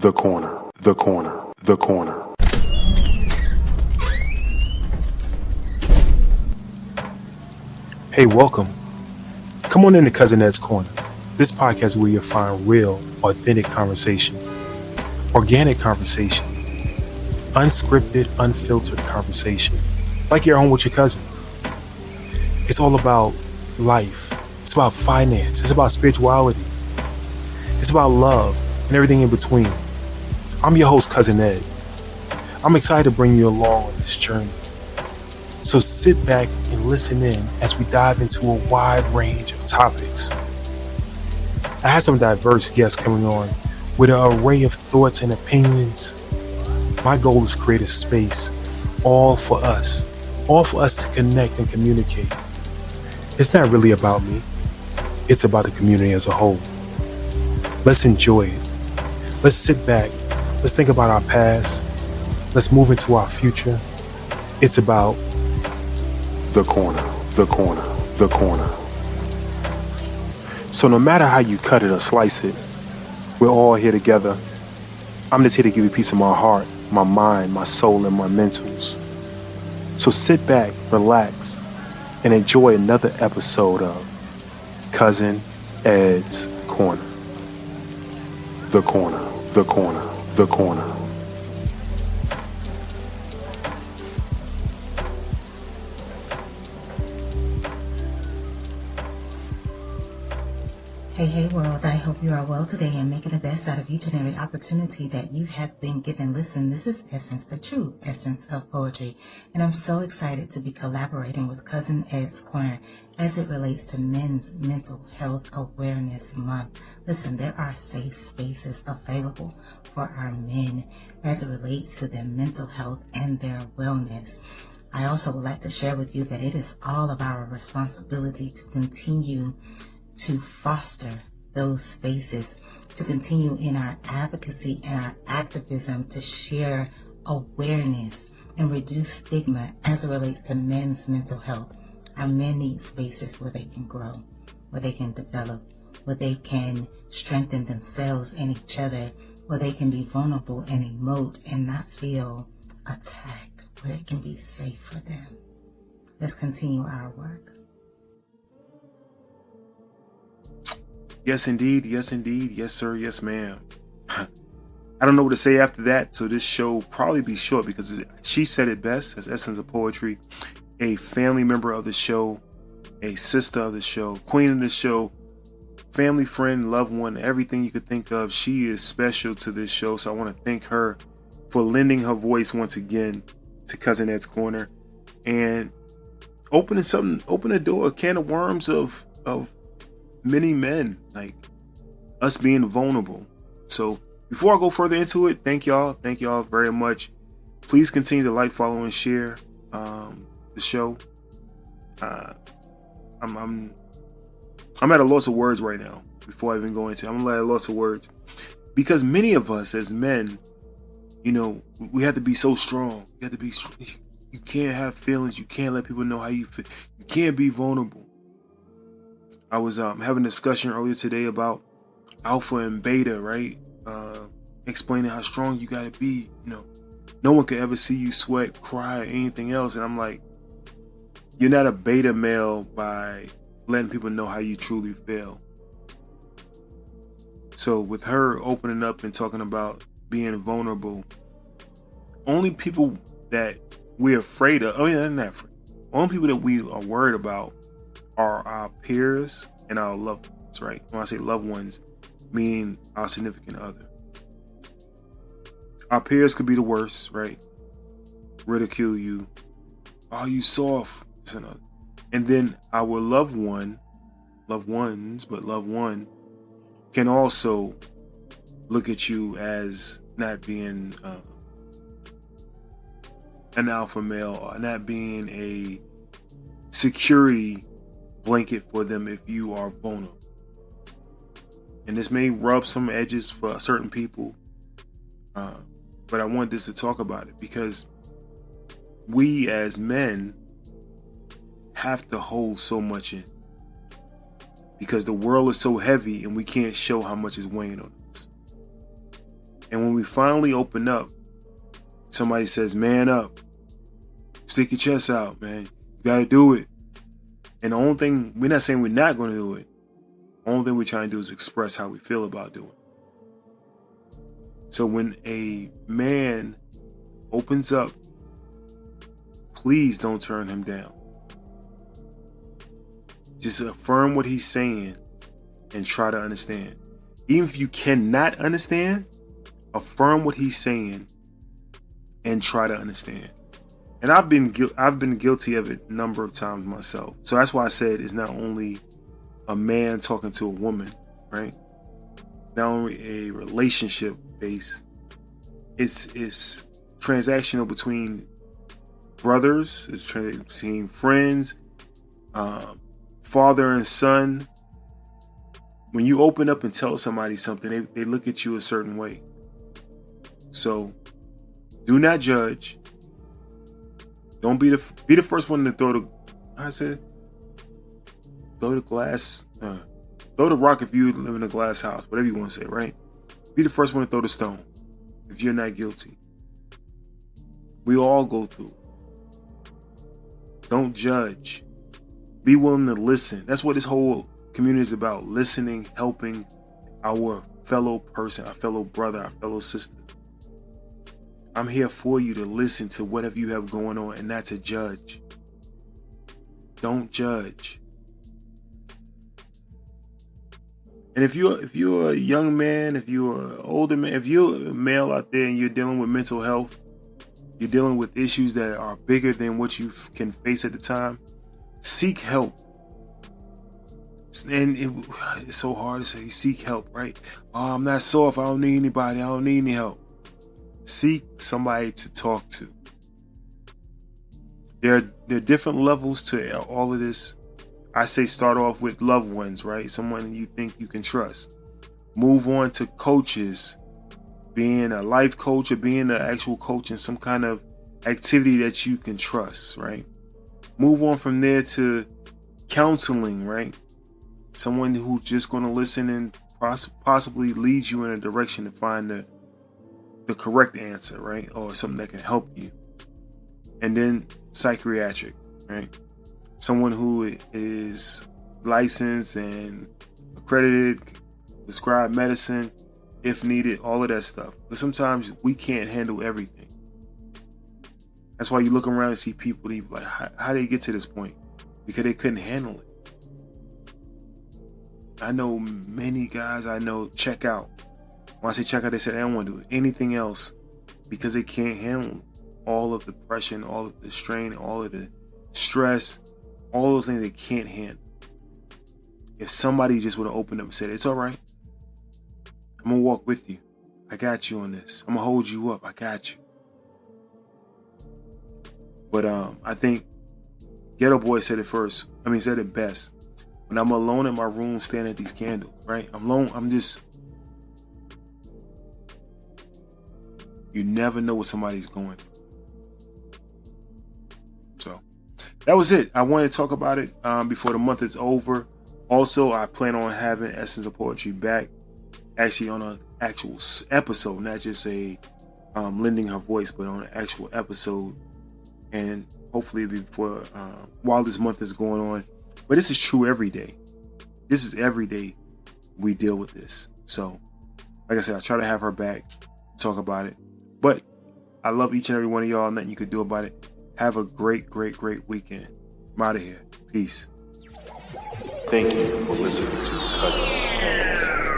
The corner, the corner, the corner. Hey, welcome. Come on into Cousin Ed's Corner. This podcast is where you'll find real, authentic conversation, organic conversation, unscripted, unfiltered conversation, like you're home with your cousin. It's all about life. It's about finance. It's about spirituality. It's about love and everything in between. I'm your host, Cousin Ed. I'm excited to bring you along on this journey. So sit back and listen in as we dive into a wide range of topics. I have some diverse guests coming on with an array of thoughts and opinions. My goal is to create a space all for us to connect and communicate. It's not really about me. It's about the community as a whole. Let's enjoy it. Let's sit back. Let's think about our past. Let's move into our future. It's about The corner, the corner, the corner. So no matter how you cut it or slice it, we're all here together. I'm just here to give you a piece of my heart, my mind, my soul, and my mentals. So sit back, relax, and enjoy another episode of Cousin Ed's Corner. The corner, the corner, the corner. Hey world, I hope you are well today and making the best out of each and every opportunity that you have been given. Listen, this is Essence, the true essence of poetry, and I'm so excited to be collaborating with Cousin Ed's Corner as it relates to Men's Mental Health Awareness Month. Listen, there are safe spaces available for our men as it relates to their mental health and their wellness. I also would like to share with you that it is all of our responsibility to continue to foster those spaces, to continue in our advocacy and our activism to share awareness and reduce stigma as it relates to men's mental health. Our men need spaces where they can grow, where they can develop, where they can strengthen themselves and each other, where they can be vulnerable and emote and not feel attacked, where it can be safe for them. Let's continue our work. Yes, indeed. Yes, indeed. Yes, sir. Yes, ma'am. I don't know what to say after that, so this show will probably be short because she said it best as Essence of Poetry, a family member of the show, a sister of the show, queen of the show, family friend, loved one, everything you could think of. She is special to this show, so I want to thank her for lending her voice once again to Cousin Ed's Corner and open a door, a can of worms of many men, like us being vulnerable. So before I go further into it, thank y'all very much. Please continue to like, follow, and share the show. I'm at a loss of words right now. Before I even go into it, I'm at a loss of words because many of us as men, we have to be so strong. You have to be. You can't have feelings. You can't let people know how you feel. You can't be vulnerable. I was having a discussion earlier today about alpha and beta, right? Explaining how strong you gotta be. No one could ever see you sweat, cry, or anything else. And I'm like, you're not a beta male by letting people know how you truly feel. So with her opening up and talking about being vulnerable, only people that we're afraid of, not afraid. Only people that we are worried about are our peers and our loved ones, right? When I say loved ones, meaning our significant other. Our peers could be the worst, right? Ridicule you. Oh, you soft. And then our loved one can also look at you as not being an alpha male or not being a security blanket for them if you are vulnerable. And this may rub some edges for certain people, but I want this to talk about it because we as men have to hold so much in because the world is so heavy and we can't show how much is weighing on us. And when we finally open up, somebody says, man up, stick your chest out, man. You got to do it. And the only thing, we're not saying we're not going to do it. The only thing we're trying to do is express how we feel about doing it. So when a man opens up, please don't turn him down. Just affirm what he's saying and try to understand. Even if you cannot understand, affirm what he's saying and try to understand. And I've been guilty of it a number of times myself. So that's why I said it's not only a man talking to a woman, right? Not only a relationship base, it's transactional between brothers, it's between friends, father and son. When you open up and tell somebody something, they look at you a certain way. So do not judge. Don't be the first one to throw the rock if you live in a glass house, whatever you want to say, right? Be the first one to throw the stone if you're not guilty. We all go through. Don't judge. Be willing to listen. That's what this whole community is about. Listening, helping our fellow person, our fellow brother, our fellow sister. I'm here for you to listen to whatever you have going on and not to judge. Don't judge. And if you're a young man, if you're an older man, if you're a male out there and you're dealing with mental health, you're dealing with issues that are bigger than what you can face at the time, seek help. And it's so hard to say seek help, right? Oh, I'm not soft. I don't need anybody. I don't need any help. Seek somebody to talk to. There are different levels to all of this. I say start off with loved ones, right? Someone you think you can trust. Move on to coaches, being a life coach or being an actual coach in some kind of activity that you can trust, right? Move on from there to counseling, right? Someone who's just going to listen and possibly lead you in a direction to find the correct answer, right? Or something that can help you. And then psychiatric, right? Someone who is licensed and accredited, prescribed medicine if needed, all of that stuff. But sometimes we can't handle everything. That's why you look around and see people like, how did they get to this point? Because they couldn't handle it. I know many guys check out. When I say check out, they said, I don't want to do anything else because they can't handle all of the pressure, all of the strain, all of the stress, all those things they can't handle. If somebody just would have opened up and said, it's all right. I'm going to walk with you. I got you on this. I'm going to hold you up. I got you. But I think Ghetto Boy said it best. When I'm alone in my room staring at these candles, right? I'm alone. You never know what somebody's going through. So that was it. I wanted to talk about it before the month is over. Also, I plan on having Essence of Poetry back, actually on an actual episode, not just a lending her voice, but on an actual episode. And hopefully before while this month is going on. But this is true every day. This is every day we deal with this. So, like I said, I try to have her back, talk about it. But I love each and every one of y'all. Nothing you could do about it. Have a great, great, great weekend. I'm out of here. Peace. Thank you for listening to Cousin Hands.